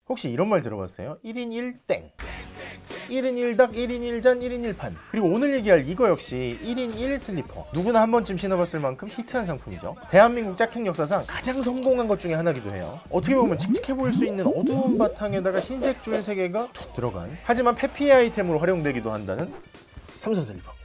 혹시 이런 말 들어봤어요? 1인 1땡 1인 1닭, 1인 1잔, 1인 1판. 그리고 오늘 얘기할 이거 역시 1인 1 슬리퍼. 누구나 한 번쯤 신어봤을 만큼 히트한 상품이죠. 대한민국 짝퉁 역사상 가장 성공한 것 중에 하나기도 해요. 어떻게 보면 칙칙해 보일 수 있는 어두운 바탕에다가 흰색 줄 3개가 툭 들어간, 하지만 페피 아이템으로 활용되기도 한다는 삼선 슬리퍼입니다.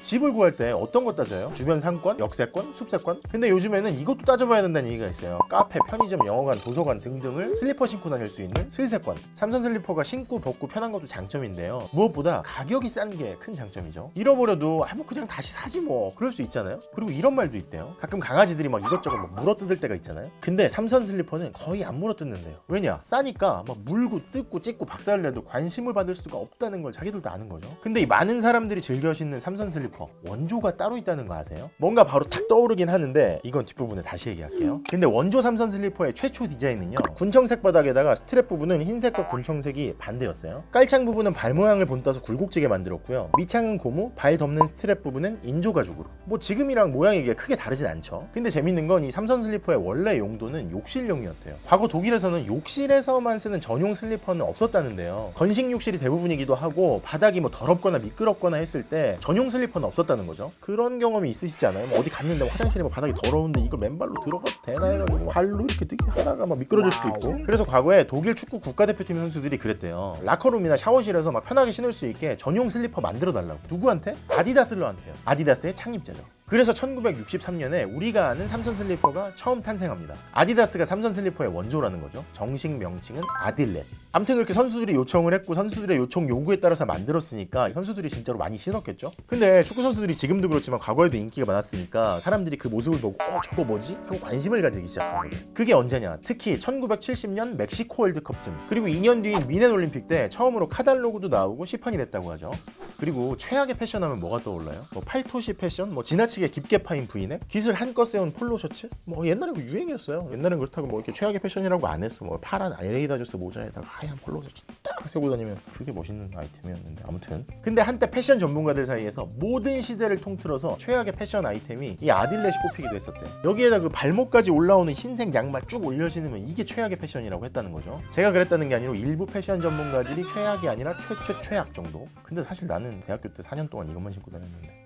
집을 구할 때 어떤 거 따져요? 주변 상권, 역세권, 숲세권? 근데 요즘에는 이것도 따져봐야 된다는 얘기가 있어요. 카페, 편의점, 영화관, 도서관 등등을 슬리퍼 신고 다닐 수 있는 슬세권. 삼선 슬리퍼가 신고 벗고 편한 것도 장점인데요, 무엇보다 가격이 싼 게 큰 장점이죠. 잃어버려도 뭐 그냥 다시 사지 뭐, 그럴 수 있잖아요. 그리고 이런 말도 있대요. 가끔 강아지들이 막 이것저것 막 물어뜯을 때가 있잖아요. 근데 삼선 슬리퍼는 거의 안 물어뜯는데요. 왜냐? 싸니까 막 물고 뜯고 찢고 박살을 내도 관심을 받을 수가 없다는 걸 자기들도 아는 거죠. 근데 이 많은 사람들이 즐겨 신는 삼선 슬리퍼, 원조가 따로 있다는 거 아세요? 뭔가 바로 탁 떠오르긴 하는데 이건 뒷부분에 다시 얘기할게요. 근데 원조 삼선 슬리퍼의 최초 디자인은요, 군청색 바닥에다가 스트랩 부분은 흰색과 군청색이 반대였어요. 깔창 부분은 발 모양을 본따서 굴곡지게 만들었고요, 밑창은 고무, 발 덮는 스트랩 부분은 인조 가죽으로. 뭐 지금이랑 모양이 이게 크게 다르진 않죠. 근데 재밌는 건 이 삼선 슬리퍼의 원래 용도는 욕실용이었대요. 과거 독일에서는 욕실에서만 쓰는 전용 슬리퍼는 없었다는데요. 건식 욕실이 대부분이기도 하고 바닥이 뭐 더럽거나 미끄럽거나 했을 때 전용 슬리퍼는 없었다는 거죠. 그런 경험이 있으시지 않아요? 뭐 어디 갔는데 화장실에 뭐 바닥이 더러운데 이걸 맨발로 들어가도 되나 해가지고 발로 이렇게 뜨기 하다가 막 미끄러질 수도 있고. 그래서 과거에 독일 축구 국가대표팀 선수들이 그랬대요. 라커룸이나 샤워실에서 막 편하게 신을 수 있게 전용 슬리퍼 만들어 달라고. 누구한테? 아디다스러한테요. 아디다스의 창립자죠. 그래서 1963년에 우리가 아는 삼선 슬리퍼가 처음 탄생합니다. 아디다스가 삼선 슬리퍼의 원조라는 거죠. 정식 명칭은 아딜렛. 아무튼 그렇게 선수들이 요청을 했고 선수들의 요청 요구에 따라서 만들었으니까 선수들이 진짜로 많이 신었겠죠. 근데 축구 선수들이 지금도 그렇지만 과거에도 인기가 많았으니까 사람들이 그 모습을 보고 저거 뭐지? 하고 관심을 가지기 시작한 거예요. 그게 언제냐? 특히 1970년 멕시코 월드컵쯤, 그리고 2년 뒤인 미넨 올림픽 때 처음으로 카달로그도 나오고 시판이 됐다고 하죠. 그리고 최악의 패션하면 뭐가 떠올라요? 뭐 팔토시 패션? 뭐 지나치게 깊게 파인 브이넥? 깃을 한껏 세운 폴로 셔츠? 뭐 옛날에 그 유행이었어요. 옛날엔 그렇다고 뭐 이렇게 최악의 패션이라고 안 했어. 뭐 파란 알레이다저스 모자에다가 하얀 폴로 셔츠 딱 세고 다니면 그게 멋있는 아이템이었는데, 아무튼. 근데 한때 패션 전문가들 사이에서 모든 시대를 통틀어서 최악의 패션 아이템이 이 아딜렛이 꼽히기도 했었대. 여기에다 그 발목까지 올라오는 흰색 양말 쭉 올려 신으면 이게 최악의 패션이라고 했다는 거죠. 제가 그랬다는 게 아니고 일부 패션 전문가들이 최악이 아니라 최악 정도. 근데 사실 나는 대학교 때 4년 동안 이것만 신고 다녔는데.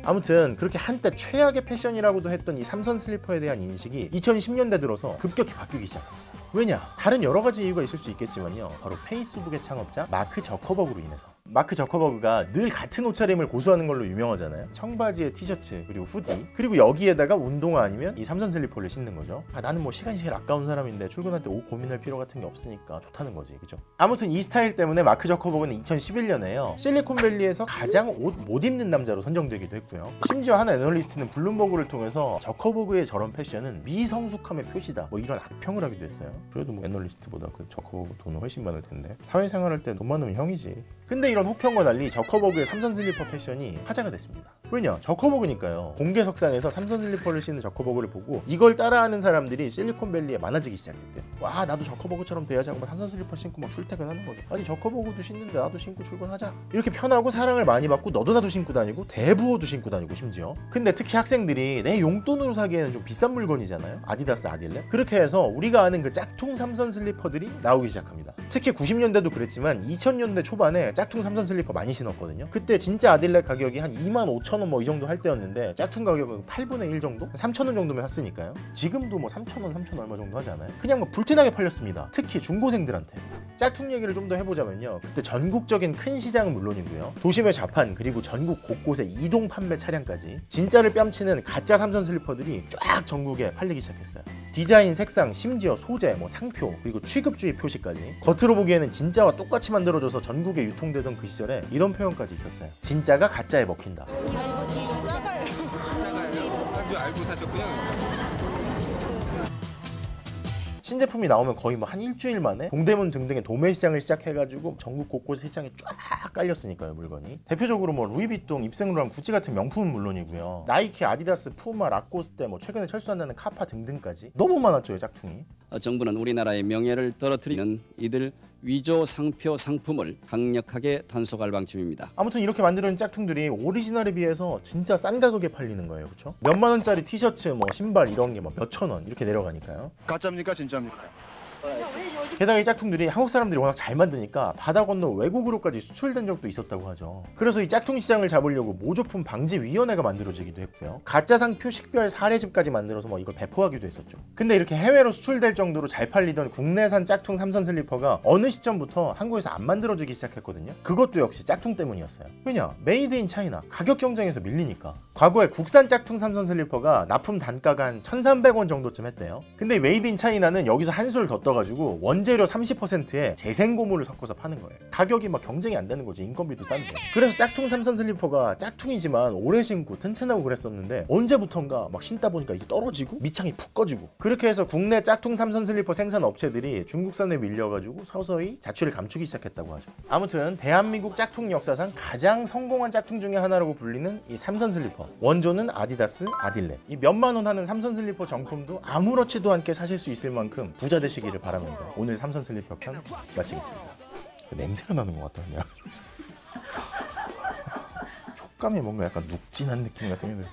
아무튼 그렇게 한때 최악의 패션이라고도 했던 이 삼선 슬리퍼에 대한 인식이 2010년대 들어서 급격히 바뀌기 시작합니다. 왜냐? 다른 여러 가지 이유가 있을 수 있겠지만요, 바로 페이스북의 창업자 마크 저커버그로 인해서. 마크 저커버그가 늘 같은 옷차림을 고수하는 걸로 유명하잖아요. 청바지에 티셔츠, 그리고 후디, 그리고 여기에다가 운동화 아니면 이 삼선 슬리퍼를 신는 거죠. 나는 뭐 시간이 제일 아까운 사람인데 출근할 때 옷 고민할 필요 같은 게 없으니까 좋다는 거지, 그죠? 아무튼 이 스타일 때문에 마크 저커버그는 2011년에요 실리콘밸리에서 가장 옷 못 입는 남자로 선정되기도 했고요. 심지어 한 애널리스트는 블룸버그를 통해서 저커버그의 저런 패션은 미성숙함의 표시다, 뭐 이런 악평을 하기도 했어요. 그래도 뭐 애널리스트보다 그 저커버그 돈은 훨씬 많을 텐데, 사회생활 할 때 돈 많으면 형이지. 근데 이런 혹평과 달리 저커버그의 삼선 슬리퍼 패션이 화제가 됐습니다. 왜냐? 저커버그니까요. 공개석상에서 삼선 슬리퍼를 신는 저커버그를 보고 이걸 따라하는 사람들이 실리콘밸리에 많아지기 시작했대요. 와, 나도 저커버그처럼 돼야지 하고 삼선 슬리퍼 신고 막 출퇴근하는 거죠. 아니, 저커버그도 신는데 나도 신고 출근하자. 이렇게 편하고 사랑을 많이 받고 너도 나도 신고 다니고 대부호도 신고 다니고 심지어. 근데 특히 학생들이 내 용돈으로 사기에는 좀 비싼 물건이잖아요. 아디다스 아딜렛. 그렇게 해서 우리가 아는 그 짝퉁 삼선 슬리퍼들이 나오기 시작합니다. 특히 90년대도 그랬지만 2000년대 초반에 짝퉁 삼선 슬리퍼 많이 신었거든요. 그때 진짜 아딜렛 가격이 한 25,000원 뭐 이 정도 할 때였는데 짝퉁 가격은 8분의 1 정도? 3,000원 정도면 샀으니까요. 지금도 뭐 3,000원, 3,000 얼마 정도 하지 않아요? 그냥 뭐 불티나게 팔렸습니다. 특히 중고생들한테. 짝퉁 얘기를 좀 더 해보자면요, 그때 전국적인 큰 시장은 물론이고요, 도심의 좌판 그리고 전국 곳곳에 이동 판매 차량까지 진짜를 뺨치는 가짜 삼선 슬리퍼들이 쫙 전국에 팔리기 시작했어요. 디자인, 색상, 심지어 소재, 뭐 상표, 그리고 취급주의 표시까지 겉으로 보기에는 진짜와 똑같이 만들어져서 전국에 유통되던 그 시절에 이런 표현까지 있었어요. 진짜가 가짜에 먹힌다. 작아요. 알고 사셨군요. 신제품이 나오면 거의 뭐 한 일주일 만에 동대문 등등의 도매 시장을 시작해가지고 전국 곳곳 시장에 쫙 깔렸으니까요, 물건이. 대표적으로 뭐 루이비통, 입생로랑 구찌 같은 명품은 물론이고요, 나이키, 아디다스, 푸마, 라코스테, 뭐 최근에 철수한다는 카파 등등까지 너무 많았죠, 짝퉁이. 정부는 우리나라의 명예를 떨어뜨리는 이들 위조 상표 상품을 강력하게 단속할 방침입니다. 아무튼 이렇게 만들어진 짝퉁들이 오리지널에 비해서 진짜 싼 가격에 팔리는 거예요, 그렇죠? 몇만 원짜리 티셔츠, 뭐 신발 이런 게 뭐 몇천 원 이렇게 내려가니까요. 가짜입니까 진짜입니까? 게다가 이 짝퉁들이 한국 사람들이 워낙 잘 만드니까 바다 건너 외국으로까지 수출된 적도 있었다고 하죠. 그래서 이 짝퉁 시장을 잡으려고 모조품 방지 위원회가 만들어지기도 했고요. 가짜 상표 식별 사례집까지 만들어서 뭐 이걸 배포하기도 했었죠. 근데 이렇게 해외로 수출될 정도로 잘 팔리던 국내산 짝퉁 삼선 슬리퍼가 어느 시점부터 한국에서 안 만들어지기 시작했거든요. 그것도 역시 짝퉁 때문이었어요. 왜냐? 메이드 인 차이나, 가격 경쟁에서 밀리니까. 과거에 국산 짝퉁 삼선 슬리퍼가 납품 단가가 한 1,300원 정도쯤 했대요. 근데 메이드 인 차이나는 여기서 한 수를 더 떠가지고 원재료 30%에 재생고무를 섞어서 파는 거예요. 가격이 막 경쟁이 안 되는 거지. 인건비도 싼데. 그래서 짝퉁 삼선 슬리퍼가 짝퉁이지만 오래 신고 튼튼하고 그랬었는데 언제부턴가 막 신다 보니까 이게 떨어지고 밑창이 푹 꺼지고, 그렇게 해서 국내 짝퉁 삼선 슬리퍼 생산 업체들이 중국산에 밀려가지고 서서히 자취를 감추기 시작했다고 하죠. 아무튼 대한민국 짝퉁 역사상 가장 성공한 짝퉁 중에 하나라고 불리는 이 삼선 슬리퍼. 원조는 아디다스 아딜렛. 이 몇만 원 하는 삼선 슬리퍼 정품도 아무렇지도 않게 사실 수 있을 만큼 부자 되시기를 바라면서 오늘 삼선 슬리퍼 편 마치겠습니다. 냄새가 나는 것 같다 그냥. 촉감이 뭔가 약간 눅진한 느낌 같은 게.